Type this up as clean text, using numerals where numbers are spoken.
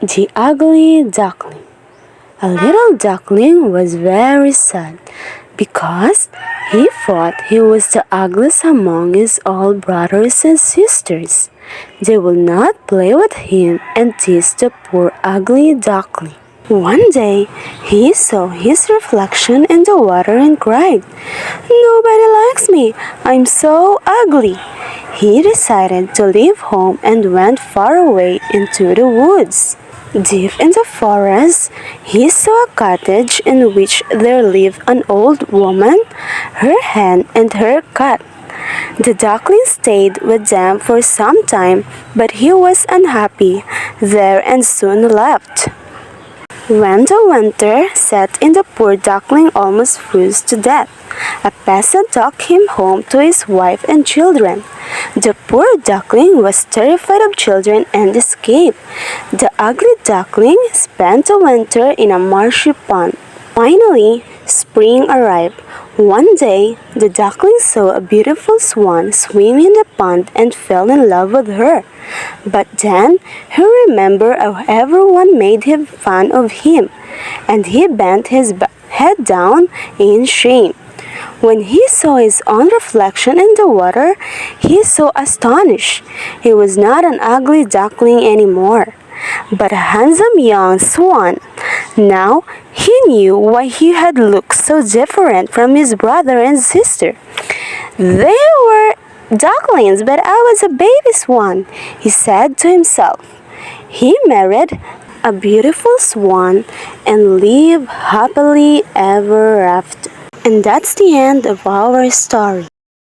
The Ugly Duckling. A little duckling was very sad because he thought he was the ugliest among his all brothers and sisters. They would not play with him and teased the poor ugly duckling. One day, he saw his reflection in the water and cried, "Nobody likes me. I'm so ugly." He decided to leave home and went far away into the woods. Deep in the forest, he saw a cottage in which there lived an old woman, her hen, and her cat. The duckling stayed with them for some time, but he was unhappy there and soon left. When the winter set in, the poor duckling almost froze to death. A peasant took him home to his wife and children. The poor duckling was terrified of children and escaped. The ugly duckling spent the winter in a marshy pond. Finally, spring arrived. One day, the duckling saw a beautiful swan swimming in the pond and fell in love with her. But then he remembered how everyone made fun of him, and he bent his head down in shame. When he saw his own reflection in the water, he was so astonished. He was not an ugly duckling anymore, but a handsome young swan. Now he knew why he had looked so different from his brother and sister. They were ducklings, but I was a baby swan, he said to himself. He married a beautiful swan and lived happily ever after. And that's the end of our story.